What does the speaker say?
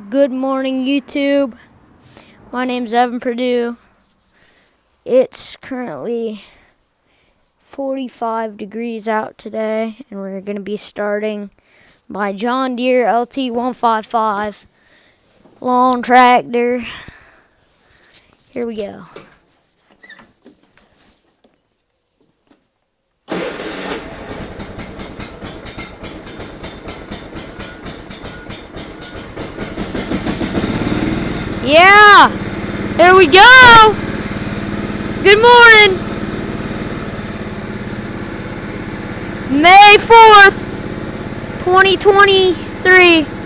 Good morning, YouTube. My name's Evan Purdue. It's currently 45 degrees out today, and we're going to be starting my John Deere LT 155 lawn tractor. Here we go. Yeah, there we go. Good morning. May 4th, 2023.